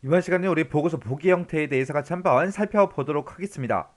이번 시간에 우리 보고서 보기 형태에 대해서 같이 한번 살펴보도록 하겠습니다.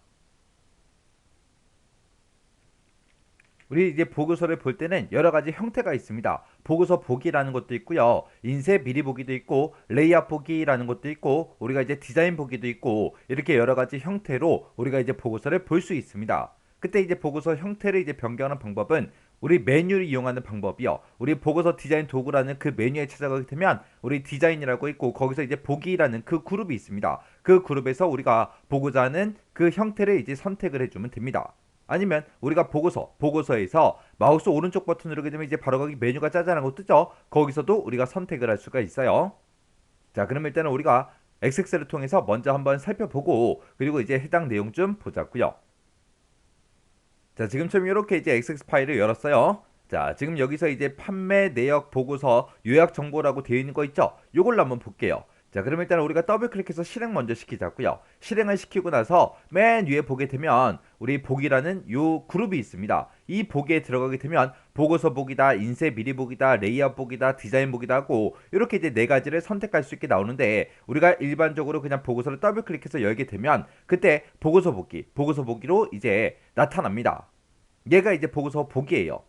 우리 이제 보고서를 볼 때는 여러 가지 형태가 있습니다. 보고서 보기라는 것도 있고요. 인쇄 미리 보기도 있고, 레이아웃 보기라는 것도 있고, 우리가 이제 디자인 보기도 있고, 이렇게 여러 가지 형태로 우리가 이제 보고서를 볼 수 있습니다. 그때 이제 보고서 형태를 이제 변경하는 방법은 우리 메뉴를 이용하는 방법이요. 우리 보고서 디자인 도구라는 그 메뉴에 찾아가게 되면 우리 디자인이라고 있고 거기서 이제 보기라는 그 그룹이 있습니다. 그 그룹에서 우리가 보고자 하는 그 형태를 이제 선택을 해주면 됩니다. 아니면 우리가 보고서에서 마우스 오른쪽 버튼 누르게 되면 이제 바로 거기 메뉴가 짜잔한 거 뜨죠. 거기서도 우리가 선택을 할 수가 있어요. 자, 그럼 일단은 우리가 XX를 통해서 먼저 한번 살펴보고 그리고 이제 해당 내용 좀 보자고요. 자, 지금처럼 이렇게 이제 XX 파일을 열었어요. 자, 지금 여기서 이제 판매 내역 보고서 요약 정보라고 되어 있는 거 있죠? 요걸로 한번 볼게요. 자, 그럼 일단 우리가 더블 클릭해서 실행 먼저 시키자고요. 실행을 시키고 나서 맨 위에 보게 되면 우리 보기라는 요 그룹이 있습니다. 이 보기에 들어가게 되면 보고서 보기다, 인쇄 미리 보기다, 레이아웃 보기다, 디자인 보기다 하고 이렇게 이제 네 가지를 선택할 수 있게 나오는데 우리가 일반적으로 그냥 보고서를 더블 클릭해서 열게 되면 그때 보고서 보기로 이제 나타납니다. 얘가 이제 보고서 보기예요.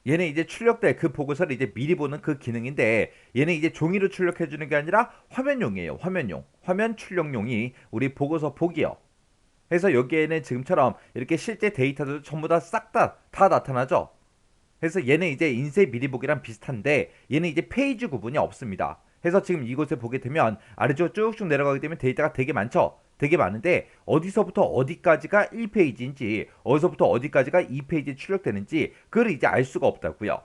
얘는 이제 출력될 그 보고서를 이제 미리 보는 그 기능인데 얘는 이제 종이로 출력해 주는 게 아니라 화면용이에요. 화면용. 화면 출력용이 우리 보고서 보기요. 그래서 여기에는 지금처럼 이렇게 실제 데이터도 전부 다 싹 다 나타나죠. 그래서 얘는 이제 인쇄 미리 보기랑 비슷한데 얘는 이제 페이지 구분이 없습니다. 그래서 지금 이곳에 보게 되면 아래쪽으로 쭉쭉 내려가게 되면 데이터가 되게 많죠. 되게 많은데 어디서부터 어디까지가 1페이지인지 어디서부터 어디까지가 2페이지에 출력되는지 그걸 이제 알 수가 없다고요.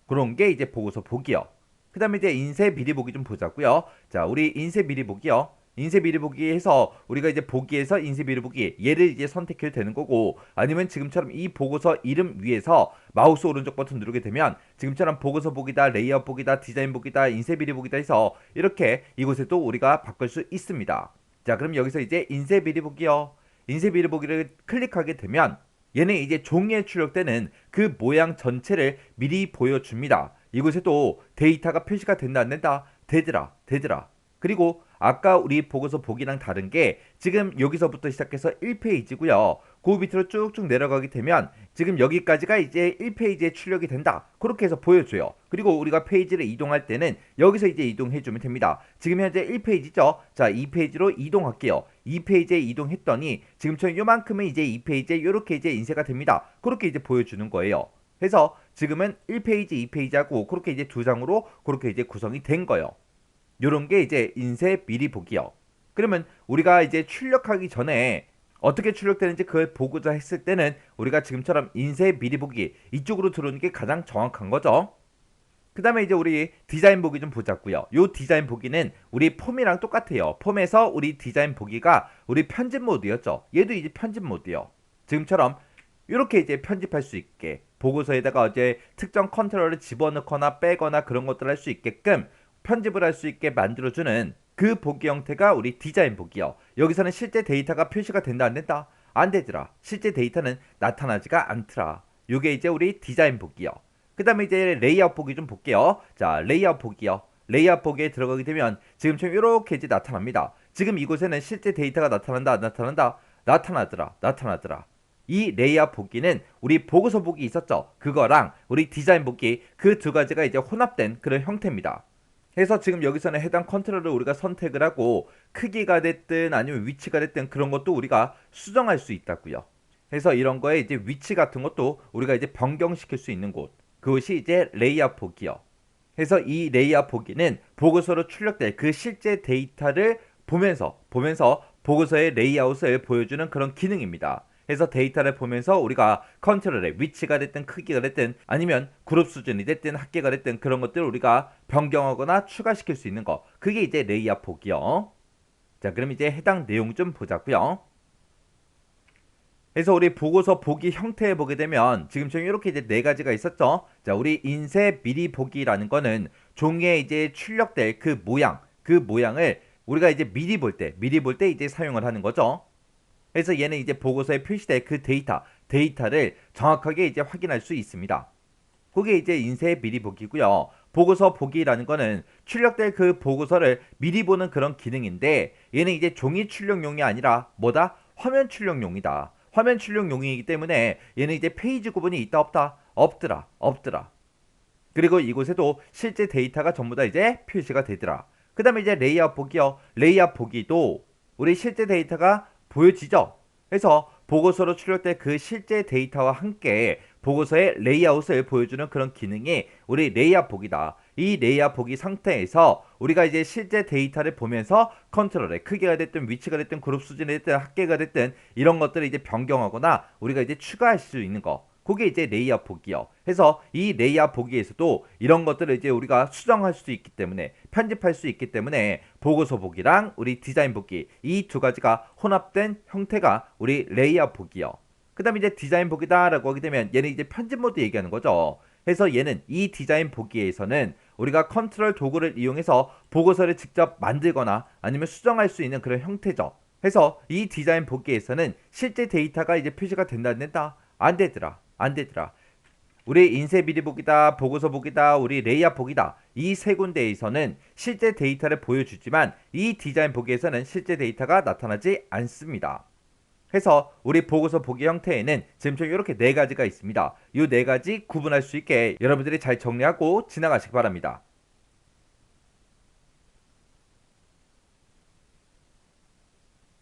그런 게 이제 보고서 보기요. 그 다음에 이제 인쇄 미리 보기 좀 보자고요. 자, 우리 인쇄 미리 보기요. 인쇄 미리 보기에서 우리가 이제 보기에서 인쇄 미리 보기 얘를 이제 선택해도 되는 거고 아니면 지금처럼 이 보고서 이름 위에서 마우스 오른쪽 버튼 누르게 되면 지금처럼 보고서 보기다, 레이아웃 보기다, 디자인 보기다, 인쇄 미리 보기다 해서 이렇게 이곳에도 우리가 바꿀 수 있습니다. 자, 그럼 여기서 이제 인쇄 미리 보기요. 인쇄 미리 보기를 클릭하게 되면 얘는 이제 종이에 출력되는 그 모양 전체를 미리 보여줍니다. 이곳에도 데이터가 표시가 된다 안 된다? 되더라. 그리고 아까 우리 보고서 보기랑 다른 게 지금 여기서부터 시작해서 1페이지고요. 그 밑으로 쭉쭉 내려가게 되면 지금 여기까지가 이제 1페이지에 출력이 된다. 그렇게 해서 보여줘요. 그리고 우리가 페이지를 이동할 때는 여기서 이제 이동해주면 됩니다. 지금 현재 1페이지죠. 자, 2페이지로 이동할게요. 2페이지에 이동했더니 지금처럼 요만큼은 이제 2페이지에 이렇게 이제 인쇄가 됩니다. 그렇게 이제 보여주는 거예요. 그래서 지금은 1페이지, 2페이지하고 그렇게 이제 두 장으로 그렇게 이제 구성이 된 거예요. 요런 게 이제 인쇄 미리 보기요. 그러면 우리가 이제 출력하기 전에 어떻게 출력되는지 그걸 보고자 했을 때는 우리가 지금처럼 인쇄 미리 보기 이쪽으로 들어오는 게 가장 정확한 거죠. 그 다음에 이제 우리 디자인 보기 좀 보자고요. 요 디자인 보기는 우리 폼이랑 똑같아요. 폼에서 우리 디자인 보기가 우리 편집 모드였죠. 얘도 이제 편집 모드요. 지금처럼 이렇게 이제 편집할 수 있게 보고서에다가 이제 특정 컨트롤을 집어넣거나 빼거나 그런 것들 할 수 있게끔 편집을 할 수 있게 만들어주는 그 보기 형태가 우리 디자인 보기요. 여기서는 실제 데이터가 표시가 된다 안 된다? 안 되더라. 실제 데이터는 나타나지가 않더라. 요게 이제 우리 디자인 보기요. 그 다음에 이제 레이아웃 보기 좀 볼게요. 자, 레이아웃 보기요. 레이아웃 보기에 들어가게 되면 지금처럼 이렇게 이제 나타납니다. 지금 이곳에는 실제 데이터가 나타난다 안 나타난다? 나타나더라. 이 레이아웃 보기는 우리 보고서 보기 있었죠. 그거랑 우리 디자인 보기 그 두 가지가 이제 혼합된 그런 형태입니다. 그래서 지금 여기서는 해당 컨트롤을 우리가 선택을 하고 크기가 됐든 아니면 위치가 됐든 그런 것도 우리가 수정할 수 있다고요. 그래서 이런 거에 이제 위치 같은 것도 우리가 이제 변경시킬 수 있는 곳. 그것이 이제 레이아웃 보기요. 그래서 이 레이아웃 보기는 보고서로 출력될 그 실제 데이터를 보면서 보고서의 레이아웃을 보여주는 그런 기능입니다. 그래서 데이터를 보면서 우리가 컨트롤의 위치가 됐든 크기가 됐든 아니면 그룹 수준이 됐든 합계가 됐든 그런 것들을 우리가 변경하거나 추가시킬 수 있는 거. 그게 이제 레이아웃 보기요. 자, 그럼 이제 해당 내용 좀 보자고요. 그래서 우리 보고서 보기 형태에 보게 되면 지금처럼 이렇게 이제 네 가지가 있었죠. 자, 우리 인쇄 미리 보기라는 거는 종이에 이제 출력될 그 모양을 우리가 이제 미리 볼 때 이제 사용을 하는 거죠. 그래서 얘는 이제 보고서에 표시될 그 데이터를 정확하게 이제 확인할 수 있습니다. 그게 이제 인쇄 미리 보기고요. 보고서 보기라는 거는 출력될 그 보고서를 미리 보는 그런 기능인데 얘는 이제 종이 출력용이 아니라 뭐다? 화면 출력용이다. 화면 출력용이기 때문에 얘는 이제 페이지 구분이 있다 없다? 없더라. 없더라. 그리고 이곳에도 실제 데이터가 전부 다 이제 표시가 되더라. 그 다음에 이제 레이아웃 보기요. 레이아웃 보기도 우리 실제 데이터가 보여지죠. 그래서 보고서로 출력된 그 실제 데이터와 함께 보고서의 레이아웃을 보여주는 그런 기능이 우리 레이아웃 보기다. 이 레이아웃 보기 상태에서 우리가 이제 실제 데이터를 보면서 컨트롤의 크기가 됐든 위치가 됐든 그룹 수준이 됐든 합계가 됐든 이런 것들을 이제 변경하거나 우리가 이제 추가할 수 있는 거. 그게 이제 레이아웃 보기요. 해서 이 레이아웃 보기에서도 이런 것들을 이제 우리가 수정할 수 있기 때문에 편집할 수 있기 때문에 보고서 보기랑 우리 디자인 보기 이 두 가지가 혼합된 형태가 우리 레이아웃 보기요. 그 다음에 이제 디자인 보기다라고 하게 되면 얘는 이제 편집 모드 얘기하는 거죠. 그래서 얘는 이 디자인 보기에서는 우리가 컨트롤 도구를 이용해서 보고서를 직접 만들거나 아니면 수정할 수 있는 그런 형태죠. 그래서 이 디자인 보기에서는 실제 데이터가 이제 표시가 된다 안 된다? 안 되더라. 안 되더라. 우리 인쇄 미리 보기다, 보고서 보기다, 우리 레이아웃 보기다. 이 세 군데에서는 실제 데이터를 보여주지만 이 디자인 보기에서는 실제 데이터가 나타나지 않습니다. 해서 우리 보고서 보기 형태에는 지금 이렇게 네 가지가 있습니다. 이 네 가지 구분할 수 있게 여러분들이 잘 정리하고 지나가시기 바랍니다.